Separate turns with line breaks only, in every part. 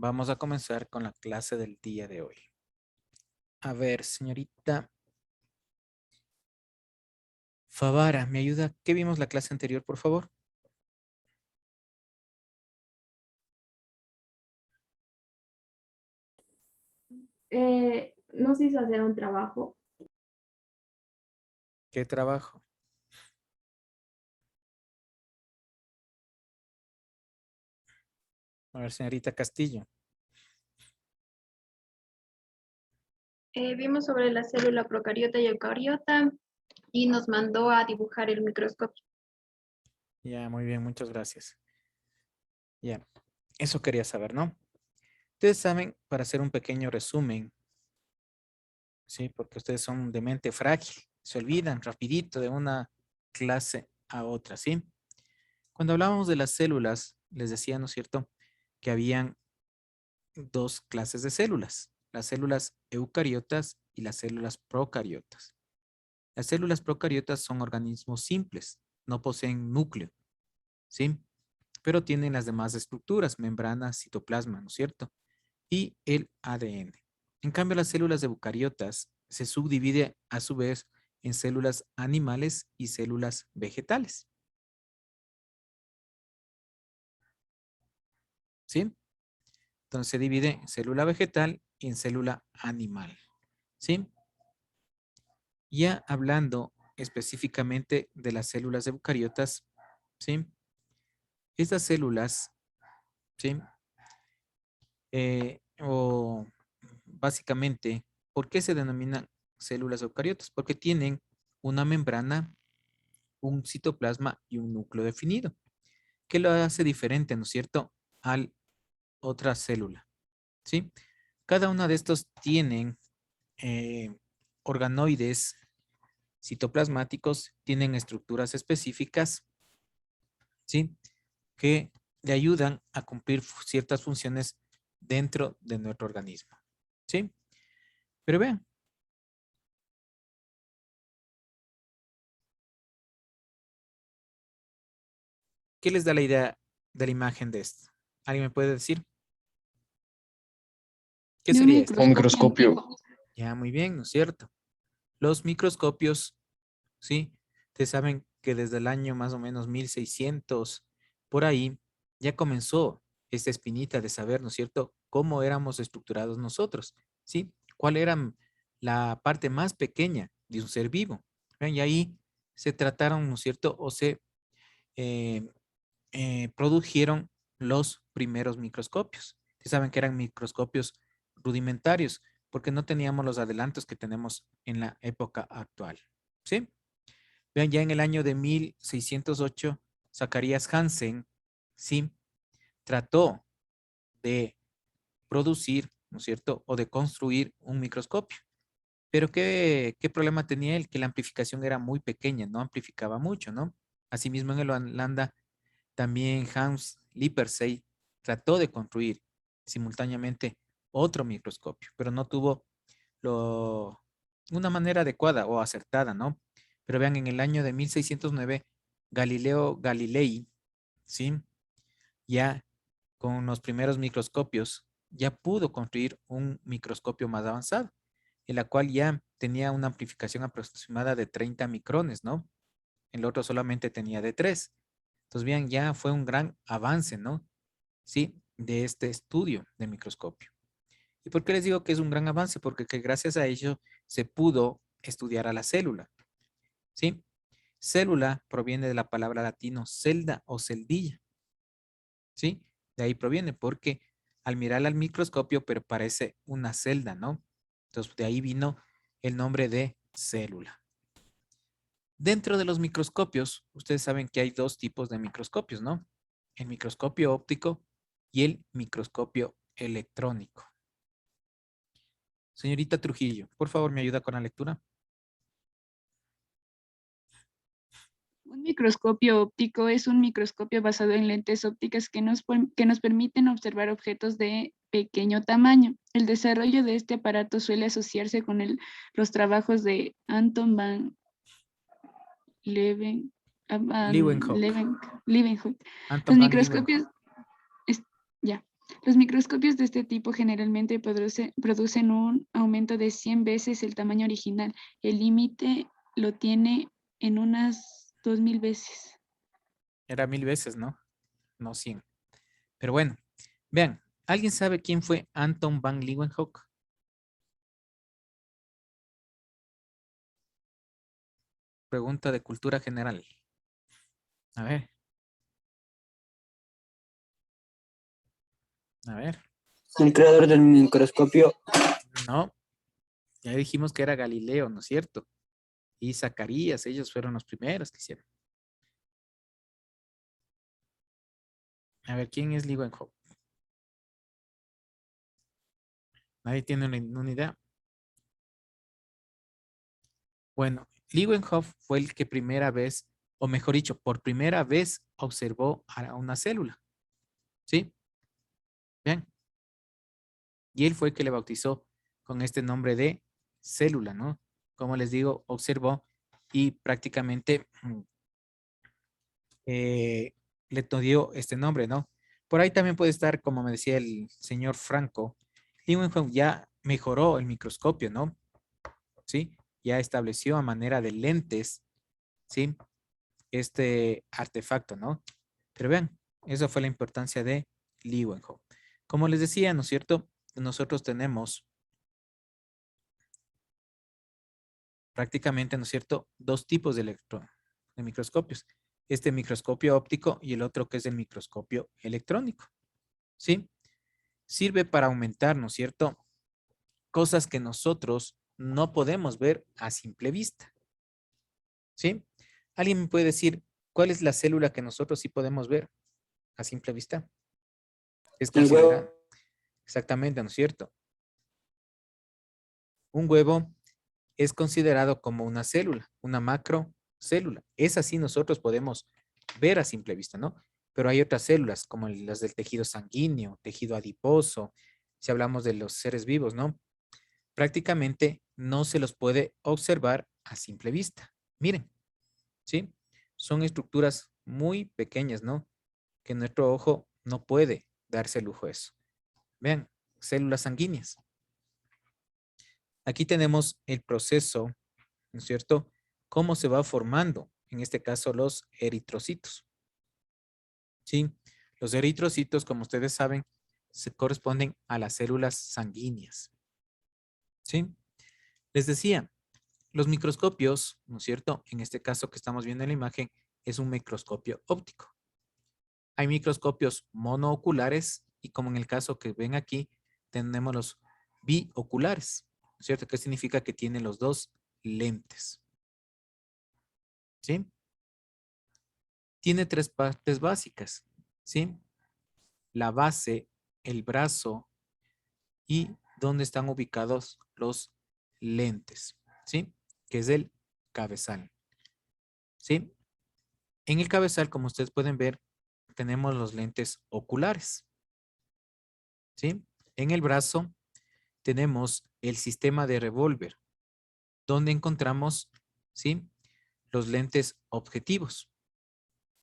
Vamos a comenzar con la clase del día de hoy. A ver, señorita Favara, ¿me ayuda? ¿Qué vimos la clase anterior, por favor?
Nos hizo hacer un trabajo.
¿Qué trabajo? A ver, señorita Castillo.
Vimos sobre la célula procariota y eucariota y nos mandó a dibujar el microscopio.
Ya, muy bien, muchas gracias. Ya, eso quería saber, ¿no? Ustedes saben, para hacer un pequeño resumen, ¿sí? Porque ustedes son de mente frágil, se olvidan rapidito de una clase a otra, ¿sí? Cuando hablábamos de las células, les decía, ¿no es cierto?, que habían dos clases de células, las células eucariotas y las células procariotas. Las células procariotas son organismos simples, no poseen núcleo, ¿sí? Pero tienen las demás estructuras, membrana, citoplasma, ¿no es cierto? Y el ADN. En cambio, las células eucariotas se subdivide a su vez en células animales y células vegetales, ¿sí? Entonces se divide en célula vegetal y en célula animal, ¿sí? Ya hablando específicamente de las células eucariotas, ¿sí? Estas células, ¿sí? O básicamente, ¿por qué se denominan células eucariotas? Porque tienen una membrana, un citoplasma y un núcleo definido, que lo hace diferente, ¿no es cierto?, a otra célula, ¿sí? Cada una de estos tienen organoides citoplasmáticos, tienen estructuras específicas, ¿sí?, que le ayudan a cumplir ciertas funciones dentro de nuestro organismo, ¿sí? Pero vean, ¿qué les da la idea de la imagen de esto? ¿Alguien me puede decir? ¿Qué
De un
sería esto?
Un
microscopio.
microscopio.
Ya, muy bien, ¿no es cierto? Los microscopios, ¿sí? Ustedes saben que desde el año más o menos 1600, por ahí, ya comenzó esta espinita de saber, ¿no es cierto?, cómo éramos estructurados nosotros, ¿sí? ¿Cuál era la parte más pequeña de un ser vivo? Vean, y ahí se trataron, ¿no es cierto?, o se eh, produjeron los primeros microscopios. Ustedes saben que eran microscopios rudimentarios porque no teníamos los adelantos que tenemos en la época actual, ¿sí? Vean, ya en el año de 1608, Zacarías Hansen, ¿sí?, trató de producir, ¿no es cierto?, o de construir un microscopio. Pero ¿qué problema tenía él? Que la amplificación era muy pequeña, no amplificaba mucho, ¿no? Asimismo, en Holanda, también Hans Lippershey trató de construir simultáneamente otro microscopio, pero no tuvo lo, una manera adecuada o acertada, ¿no? Pero vean, en el año de 1609, Galileo Galilei, ¿sí?, ya con los primeros microscopios, ya pudo construir un microscopio más avanzado, en la cual ya tenía una amplificación aproximada de 30 micrones, ¿no? El otro solamente tenía de 3. Entonces, bien, ya fue un gran avance, ¿no? Sí, de este estudio de microscopio. ¿Y por qué les digo que es un gran avance? Porque que gracias a ello se pudo estudiar a la célula, ¿sí? Célula proviene de la palabra latino celda o celdilla, ¿sí? De ahí proviene porque al mirar al microscopio, pero parece una celda, ¿no? Entonces, de ahí vino el nombre de célula. Dentro de los microscopios, ustedes saben que hay dos tipos de microscopios, ¿no? El microscopio óptico y el microscopio electrónico. Señorita Trujillo, por favor, ¿me ayuda con la lectura?
Un microscopio óptico es un microscopio basado en lentes ópticas que nos permiten observar objetos de pequeño tamaño. El desarrollo de este aparato suele asociarse con los trabajos de Anton van Leeuwen-
Leeuwenhoek.
Leeuwenhoek. Los
Anton van
microscopios,
Leeuwenhoek.
es- ya. Los microscopios de este tipo generalmente producen un aumento de 100 veces el tamaño original. El límite lo tiene en unas 2000 veces.
Era 1000 veces, ¿no? No 100. Pero bueno, vean, ¿alguien sabe quién fue Anton van Leeuwenhoek? Pregunta de cultura general. A ver. A ver.
El creador del microscopio.
No, ya dijimos que era Galileo, ¿no es cierto? Y Zacarías, ellos fueron los primeros que hicieron. A ver, ¿quién es Leeuwenhoek? Nadie tiene una idea. Bueno, Leeuwenhoek fue el que primera vez, o mejor dicho, por primera vez observó a una célula. ¿Sí? Bien. Y él fue el que le bautizó con este nombre de célula, ¿no? Como les digo, observó y prácticamente le dio este nombre, ¿no? Por ahí también puede estar, como me decía el señor Franco, Leeuwenhoek ya mejoró el microscopio, ¿no? ¿Sí? Ya estableció a manera de lentes, ¿sí? Este artefacto, ¿no? Pero vean, eso fue la importancia de Leeuwenhoek. Como les decía, ¿no es cierto? Nosotros tenemos prácticamente, ¿no es cierto?, dos tipos de microscopios. Este microscopio óptico y el otro que es el microscopio electrónico, ¿sí? Sirve para aumentar, ¿no es cierto?, cosas que nosotros no podemos ver a simple vista, ¿sí? ¿Alguien me puede decir cuál es la célula que nosotros sí podemos ver a simple vista? Es
El
considerada,
huevo.
exactamente, ¿no es cierto? Un huevo es considerado como una célula, una macrocélula. Es así nosotros podemos ver a simple vista, ¿no? Pero hay otras células, como las del tejido sanguíneo, tejido adiposo, si hablamos de los seres vivos, ¿no? Prácticamente no se los puede observar a simple vista. Miren, ¿sí? Son estructuras muy pequeñas, ¿no? Que nuestro ojo no puede darse el lujo de eso. Vean, células sanguíneas. Aquí tenemos el proceso, ¿no es cierto? Cómo se va formando, en este caso, los eritrocitos. ¿Sí? Los eritrocitos, como ustedes saben, se corresponden a las células sanguíneas. ¿Sí? Les decía, los microscopios, ¿no es cierto? En este caso que estamos viendo en la imagen, es un microscopio óptico. Hay microscopios monooculares y como en el caso que ven aquí, tenemos los bioculares, ¿no es cierto? ¿Qué significa? Que tienen los dos lentes. ¿Sí? Tiene tres partes básicas, ¿sí? La base, el brazo y donde están ubicados los lentes, ¿sí? Que es el cabezal, ¿sí? En el cabezal, como ustedes pueden ver, tenemos los lentes oculares, ¿sí? En el brazo tenemos el sistema de revólver, donde encontramos, ¿sí?, los lentes objetivos.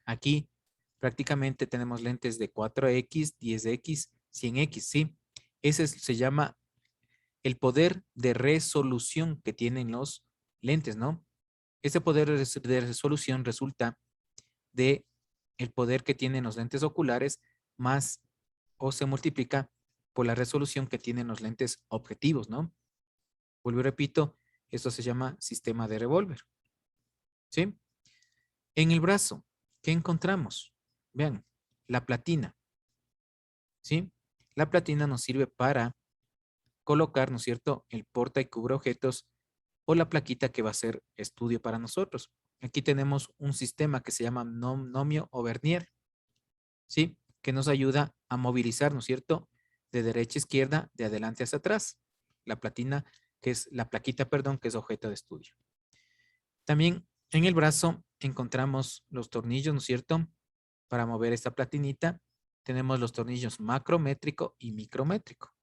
Aquí prácticamente tenemos lentes de 4X, 10X, 100X, ¿sí? Ese se llama el poder de resolución que tienen los lentes, ¿no? Ese poder de resolución resulta de el poder que tienen los lentes oculares más o se multiplica por la resolución que tienen los lentes objetivos, ¿no? Vuelvo y repito, esto se llama sistema de revólver, ¿sí? En el brazo, ¿qué encontramos? Vean, la platina, ¿sí? La platina nos sirve para colocar, ¿no es cierto?, el porta y cubre objetos o la plaquita que va a ser estudio para nosotros. Aquí tenemos un sistema que se llama nomio o vernier, ¿sí? Que nos ayuda a movilizar, ¿no es cierto?, de derecha a izquierda, de adelante hacia atrás. La platina, que es la plaquita, perdón, que es objeto de estudio. También en el brazo encontramos los tornillos, ¿no es cierto? Para mover esta platinita tenemos los tornillos macrométrico y micrométrico.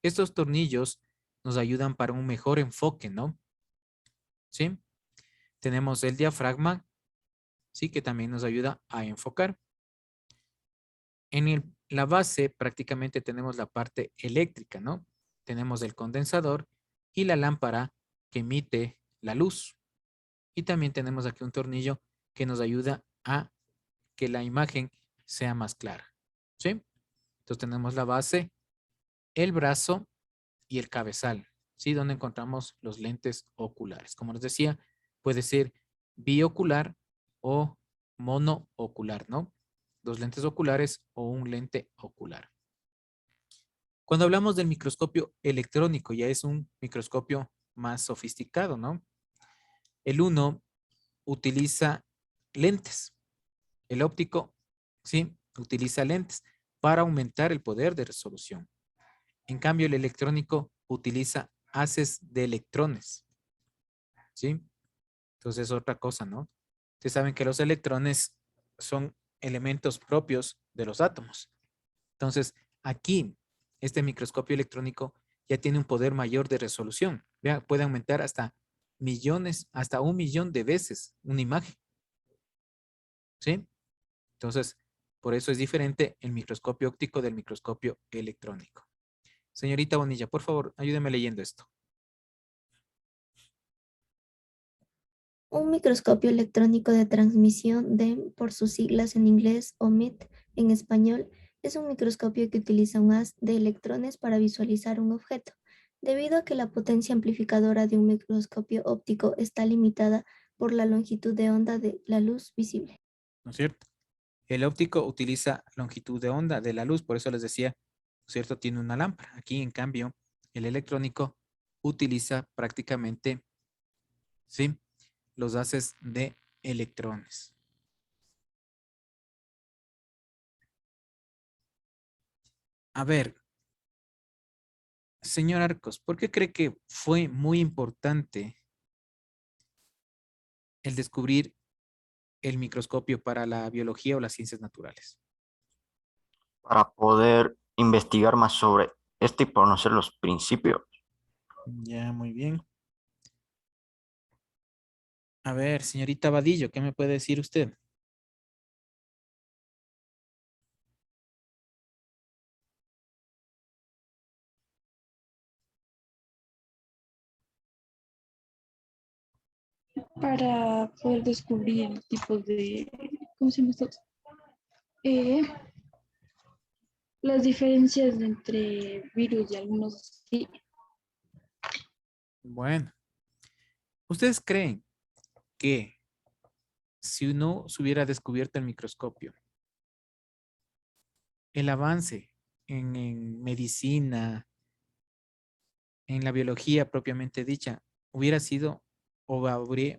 Estos tornillos nos ayudan para un mejor enfoque, ¿no? ¿Sí? Tenemos el diafragma, ¿sí? Que también nos ayuda a enfocar. En el la base prácticamente tenemos la parte eléctrica, ¿no? Tenemos el condensador y la lámpara que emite la luz. Y también tenemos aquí un tornillo que nos ayuda a que la imagen sea más clara, ¿sí? Entonces tenemos la base, el brazo y el cabezal, ¿sí? Donde encontramos los lentes oculares. Como les decía, puede ser biocular o monoocular, ¿no? Dos lentes oculares o un lente ocular. Cuando hablamos del microscopio electrónico, ya es un microscopio más sofisticado, ¿no? El uno utiliza lentes. El óptico, sí, utiliza lentes para aumentar el poder de resolución. En cambio, el electrónico utiliza haces de electrones, ¿sí? Entonces es otra cosa, ¿no? Ustedes saben que los electrones son elementos propios de los átomos. Entonces, aquí, este microscopio electrónico ya tiene un poder mayor de resolución. Vea, puede aumentar hasta millones, hasta 1.000.000 de veces una imagen, ¿sí? Entonces, por eso es diferente el microscopio óptico del microscopio electrónico. Señorita Bonilla, por favor, ayúdeme leyendo esto.
Un microscopio electrónico de transmisión de, por sus siglas en inglés o MIT en español, es un microscopio que utiliza un haz de electrones para visualizar un objeto. Debido a que la potencia amplificadora de un microscopio óptico está limitada por la longitud de onda de la luz visible.
¿No es cierto? El óptico utiliza longitud de onda de la luz, por eso les decía, ¿no es cierto? Tiene una lámpara. Aquí, en cambio, el electrónico utiliza prácticamente, ¿sí? Los haces de electrones. A ver, señor Arcos, ¿por qué cree que fue muy importante el descubrir el microscopio para la biología o las ciencias naturales?
Para poder investigar más sobre esto y conocer los principios.
Ya, muy bien. A ver, señorita Vadillo, ¿qué me puede decir usted?
Para poder descubrir tipos de, ¿cómo se llama esto? Eh, las diferencias entre virus y algunos, sí.
Bueno, ¿ustedes creen que si no se hubiera descubierto el microscopio, el avance en medicina, en la biología propiamente dicha, hubiera sido o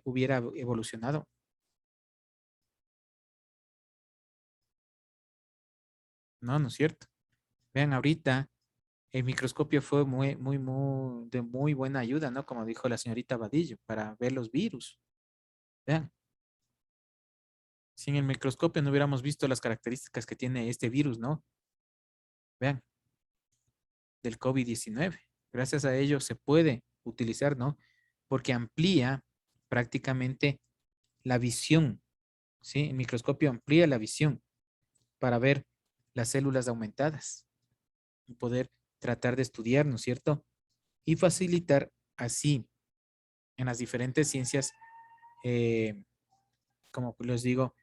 hubiera evolucionado? No, no es cierto. Vean, ahorita el microscopio fue de muy buena ayuda, ¿no? Como dijo la señorita Vadillo, para ver los virus. Vean, sin el microscopio no hubiéramos visto las características que tiene este virus, ¿no? Vean, del COVID-19. Gracias a ello se puede utilizar, ¿no? Porque amplía prácticamente la visión, ¿sí? El microscopio amplía la visión para ver las células aumentadas y poder tratar de estudiar, ¿no es cierto? Y facilitar así en las diferentes ciencias, como les digo,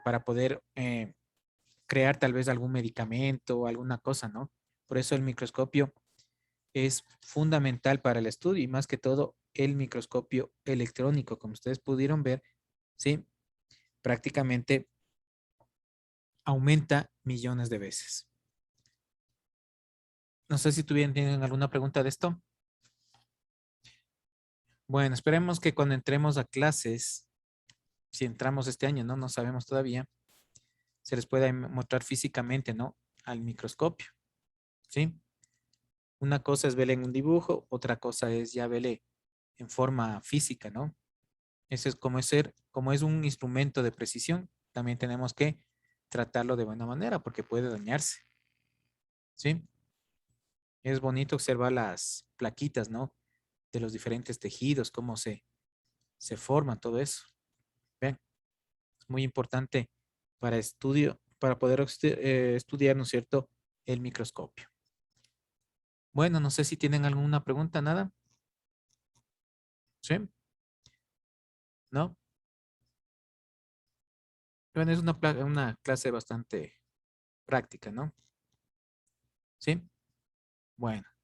para poder crear tal vez algún medicamento o alguna cosa, ¿no? Por eso el microscopio es fundamental para el estudio y más que todo el microscopio electrónico, como ustedes pudieron ver, ¿sí? Prácticamente aumenta millones de veces. No sé si tienen alguna pregunta de esto. Bueno, esperemos que cuando entremos a clases, si entramos este año, ¿no? No sabemos todavía, se les pueda mostrar físicamente, ¿no? Al microscopio, ¿sí? Una cosa es verle en un dibujo, otra cosa es ya verle en forma física, ¿no? Eso es como es un instrumento de precisión, también tenemos que tratarlo de buena manera porque puede dañarse, ¿sí? Es bonito observar las plaquitas, ¿no? De los diferentes tejidos, cómo se forma todo eso. Ven, es muy importante para poder estudiar, ¿no es cierto?, el microscopio. Bueno, no sé si tienen alguna pregunta, nada. ¿Sí? ¿No? Bueno, es una clase bastante práctica, ¿no? ¿Sí? Bueno.